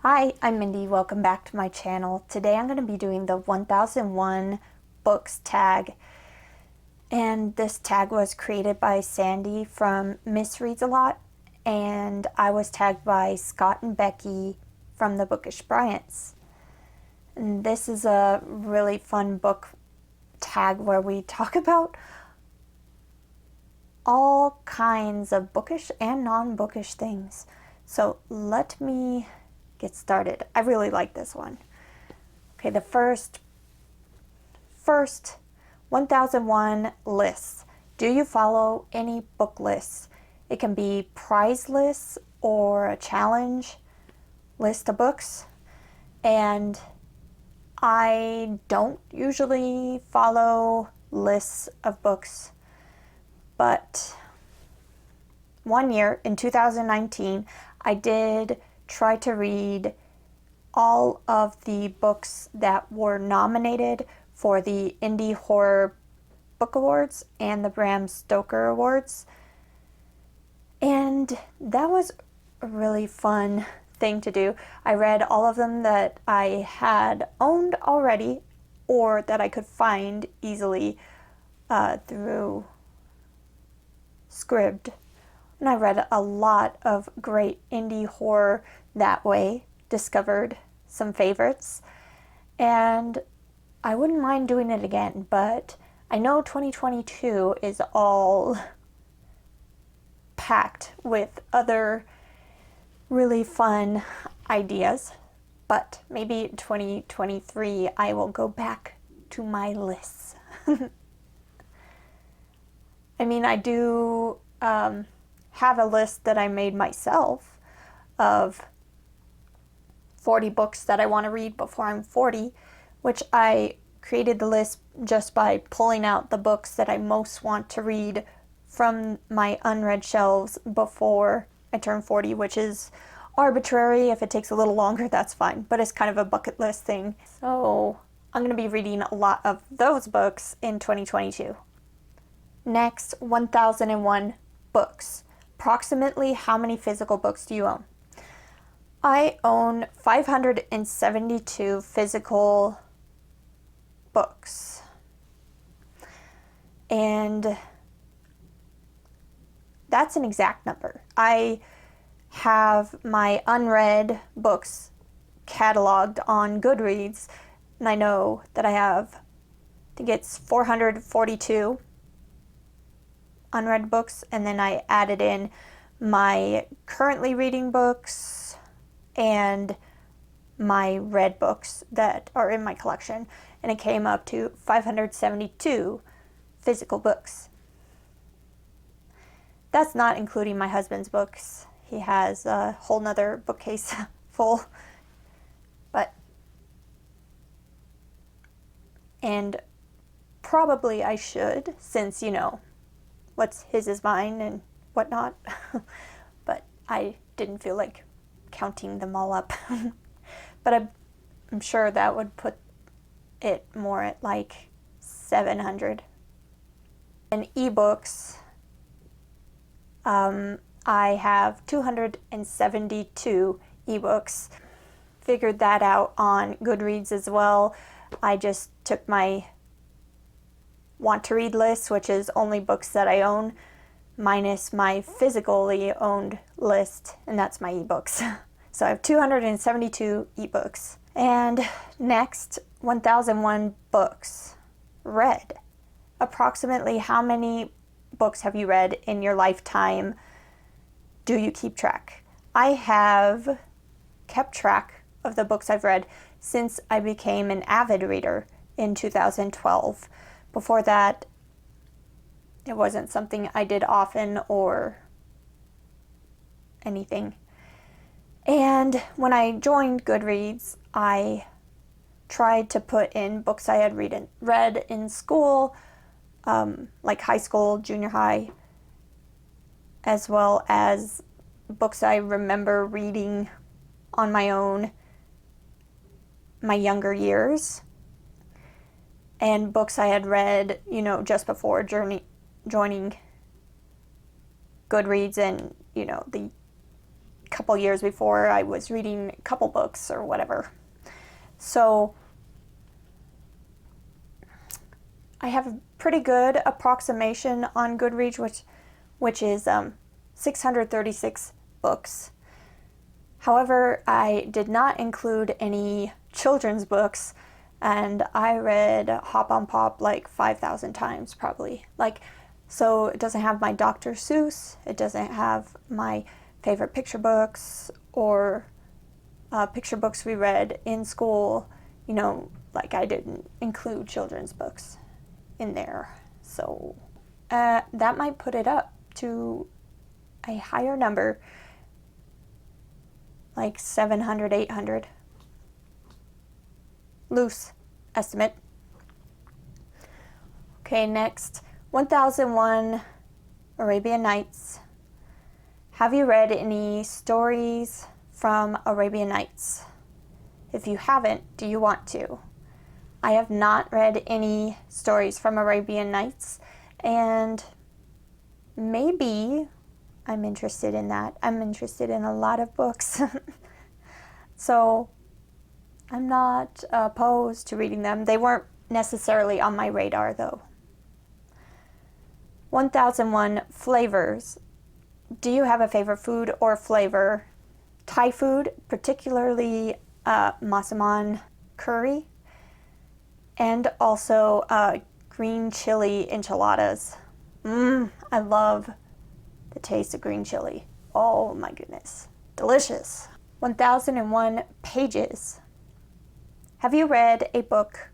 Hi, I'm Mindy. Welcome back to my channel. Today I'm going to be doing the 1001 books tag. And this tag was created by Sandy from Miss Reads a Lot. And I was tagged by Scott and Becky from the Bookish Bryants. And this is a really fun book tag where we talk about all kinds of bookish and non-bookish things. So let me get started. I really like this one. Okay, the first 1001 lists. Do you follow any book lists? It can be prize lists or a challenge list of books. And I don't usually follow lists of books, but one year in 2019, I did try to read all of the books that were nominated for the Indie Horror Book Awards and the Bram Stoker Awards. And that was a really fun thing to do. I read all of them that I had owned already or that I could find easily through Scribd. And I read a lot of great indie horror that way, discovered some favorites, and I wouldn't mind doing it again, but I know 2022 is all packed with other really fun ideas, but maybe 2023 I will go back to my lists. I mean, I do have a list that I made myself of 40 books that I want to read before I'm 40, which I created the list just by pulling out the books that I most want to read from my unread shelves before I turn 40, which is arbitrary. If it takes a little longer, that's fine, but it's kind of a bucket list thing. So I'm going to be reading a lot of those books in 2022. Next, 1001 books. Approximately how many physical books do you own? I own 572 physical books. And that's an exact number. I have my unread books cataloged on Goodreads, and I know that I have, I think it's 442 unread books, and then I added in my currently reading books and my read books that are in my collection, and it came up to 572 physical books. That's not including my husband's books. He has a whole nother bookcase full, and probably I should, since, you know, what's his is mine and whatnot. But I didn't feel like counting them all up. But I'm sure that would put it more at like 700. And ebooks, I have 272 ebooks. Figured that out on Goodreads as well. I just took my want to read list, which is only books that I own, minus my physically owned list, and that's my ebooks. So I have 272 ebooks. And next, 1001 books read. Approximately how many books have you read in your lifetime? Do you keep track? I have kept track of the books I've read since I became an avid reader in 2012. Before that, it wasn't something I did often or anything. And when I joined Goodreads, I tried to put in books I had read in school, like high school, junior high, as well as books I remember reading on my own my younger years, and books I had read, you know, just before joining Goodreads, and, you know, the couple years before I was reading a couple books or whatever. So I have a pretty good approximation on Goodreads, which is 636 books. However, I did not include any children's books, and I read Hop on Pop like 5,000 times probably. So it doesn't have my Dr. Seuss, it doesn't have my favorite picture books or picture books we read in school. I didn't include children's books in there. So that might put it up to a higher number, like 700, 800. Loose estimate. Okay, next, 1001 Arabian Nights. Have you read any stories from Arabian Nights? If you haven't, do you want to? I have not read any stories from Arabian Nights, and maybe I'm interested in that. I'm interested in a lot of books. So I'm not opposed to reading them. They weren't necessarily on my radar, though. 1001 Flavors. Do you have a favorite food or flavor? Thai food, particularly massaman curry, and also green chili enchiladas. I love the taste of green chili. Oh my goodness, delicious. 1001 Pages. Have you read a book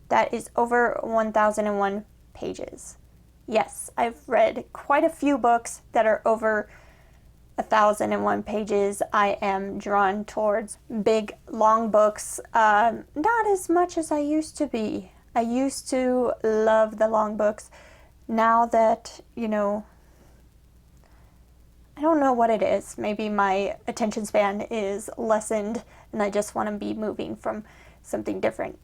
that is over 1001 pages? Yes, I've read quite a few books that are over 1001 pages. I am drawn towards big, long books, not as much as I used to be. I used to love the long books. Now that, I don't know what it is. Maybe my attention span is lessened and I just want to be moving from something different.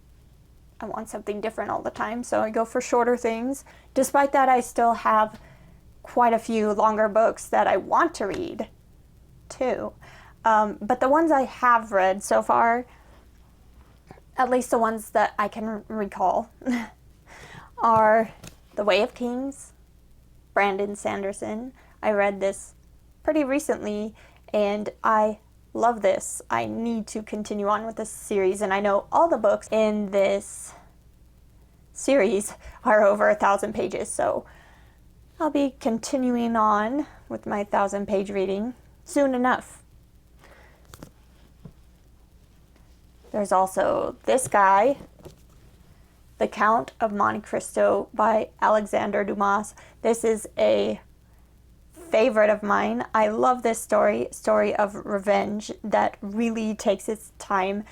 I want something different all the time, so I go for shorter things. Despite that, I still have quite a few longer books that I want to read, too. But the ones I have read so far, at least the ones that I can recall, are The Way of Kings, Brandon Sanderson. I read this pretty recently, and I love this. I need to continue on with this series, and I know all the books in this series are over 1,000 pages, so I'll be continuing on with my 1,000-page reading soon enough. There's also this guy, The Count of Monte Cristo by Alexander Dumas. This is a favorite of mine. I love this story of revenge that really takes its time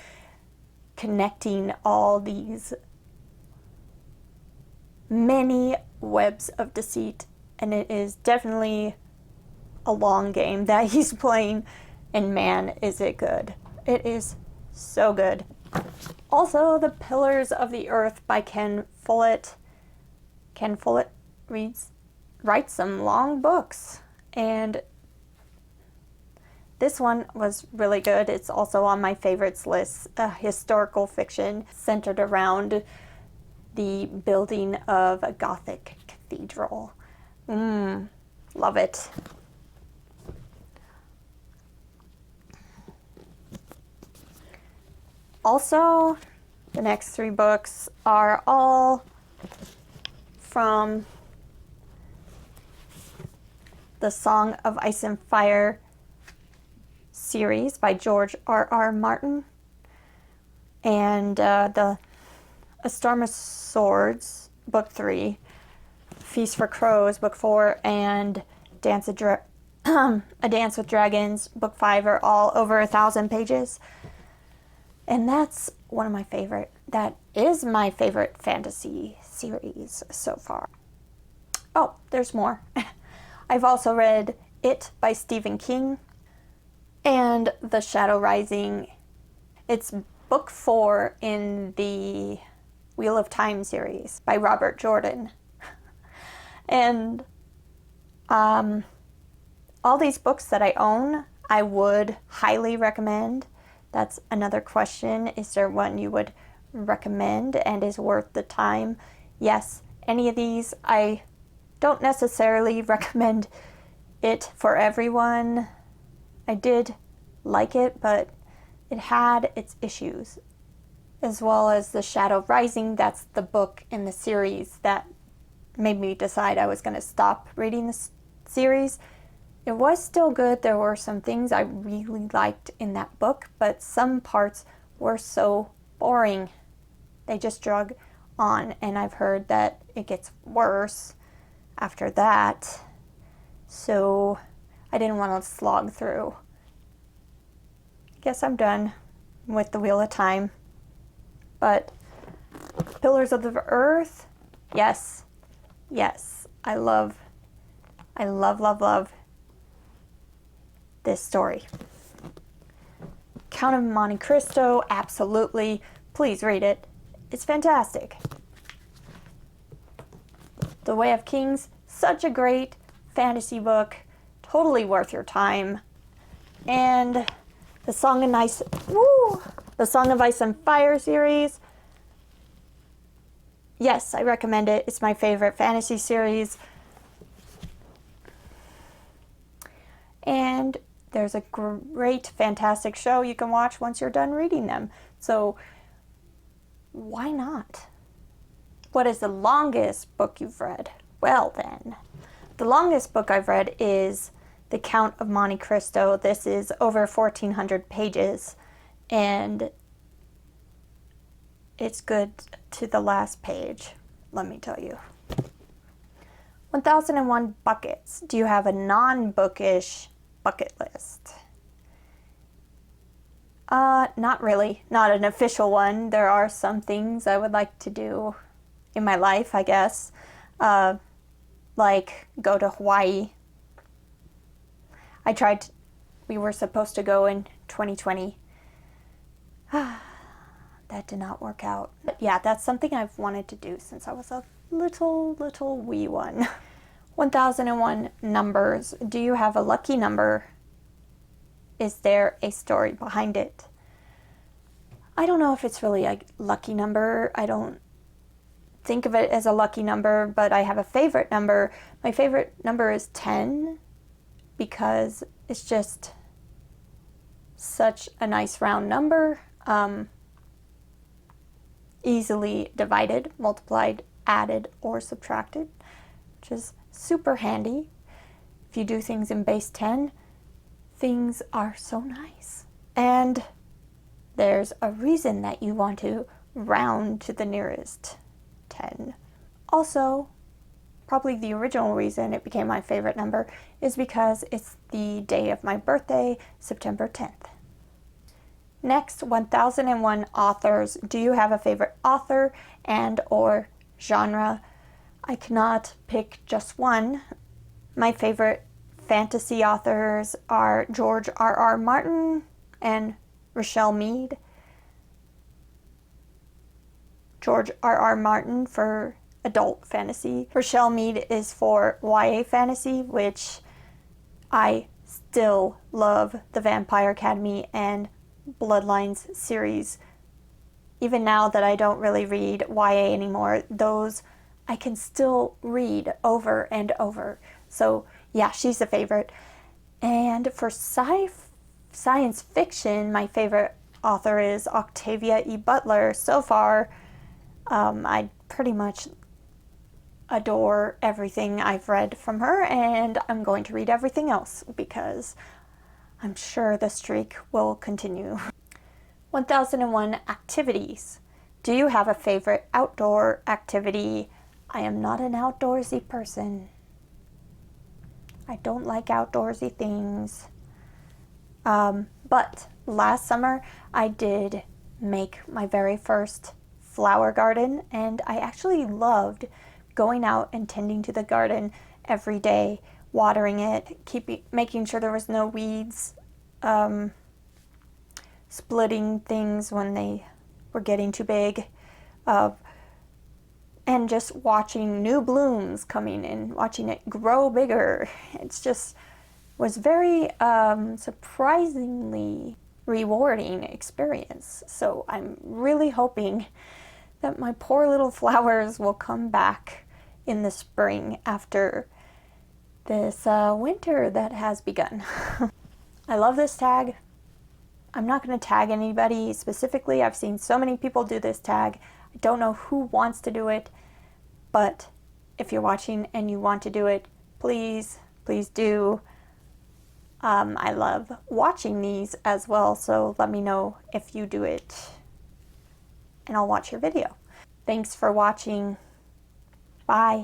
connecting all these many webs of deceit, and it is definitely a long game that he's playing, and man, is it good. It is so good. Also, The Pillars of the Earth by Ken Fullett. Ken Fullett writes some long books, and this one was really good. It's also on my favorites list. Historical fiction centered around the building of a Gothic cathedral. Love it. Also, the next 3 books are all from the Song of Ice and Fire series by George R.R. Martin, and the A Storm of Swords, Book 3, Feast for Crows, Book 4, and A Dance with Dragons, Book 5 are all over 1,000 pages. And that's one of my favorite. That is my favorite fantasy series so far. Oh, there's more. I've also read It by Stephen King and The Shadow Rising. It's book 4 in the Wheel of Time series by Robert Jordan. And all these books that I own, I would highly recommend. That's another question. Is there one you would recommend and is worth the time? Yes, any of these. I don't necessarily recommend it for everyone. I did like it, but it had its issues. As well as The Shadow Rising, that's the book in the series that made me decide I was going to stop reading the series. It was still good. There were some things I really liked in that book, but some parts were so boring. They just drug on, and I've heard that it gets worse after that. So I didn't want to slog through. Guess I'm done with The Wheel of Time. But Pillars of the Earth, yes. I love this story. Count of Monte Cristo, absolutely. Please read it. It's fantastic. The Way of Kings, such a great fantasy book. Totally worth your time. And the Song of Ice and Fire series. Yes, I recommend it. It's my favorite fantasy series. And there's a great, fantastic show you can watch once you're done reading them. So why not? What is the longest book you've read? Well then, the longest book I've read is The Count of Monte Cristo. This is over 1,400 pages, and it's good to the last page, let me tell you. 1001 Buckets. Do you have a non-bookish bucket list? Not really. Not an official one. There are some things I would like to do in my life, I guess. Like go to Hawaii. We were supposed to go in 2020. That did not work out. But yeah, that's something I've wanted to do since I was a little wee one. 1001 Numbers. Do you have a lucky number? Is there a story behind it? I don't know if it's really a lucky number. I don't think of it as a lucky number, but I have a favorite number. My favorite number is 10 because it's just such a nice round number. Easily divided, multiplied, added, or subtracted, which is super handy. If you do things in base 10, things are so nice. And there's a reason that you want to round to the nearest 10. Also, probably the original reason it became my favorite number is because it's the day of my birthday, September 10th. Next, 1001 Authors. Do you have a favorite author and or genre? I cannot pick just one. My favorite fantasy authors are George R.R. Martin and Rochelle Mead. George R.R. Martin for adult fantasy. Rochelle Mead is for YA fantasy, which I still love the Vampire Academy and Bloodlines series. Even now that I don't really read YA anymore, those I can still read over and over. So yeah, she's a favorite. And for science fiction, my favorite author is Octavia E. Butler. So far, I pretty much adore everything I've read from her, and I'm going to read everything else because I'm sure the streak will continue. 1001 Activities. Do you have a favorite outdoor activity? I am not an outdoorsy person. I don't like outdoorsy things. But last summer I did make my very first flower garden, and I actually loved going out and tending to the garden every day, watering it, making sure there was no weeds, splitting things when they were getting too big, and just watching new blooms coming in, watching it grow bigger. It's just was very surprisingly rewarding experience. So I'm really hoping that my poor little flowers will come back in the spring after this winter that has begun. I love this tag. I'm not going to tag anybody specifically. I've seen so many people do this tag. I don't know who wants to do it, but if you're watching and you want to do it, please, please do. I love watching these as well, so let me know if you do it and I'll watch your video. Thanks for watching. Bye.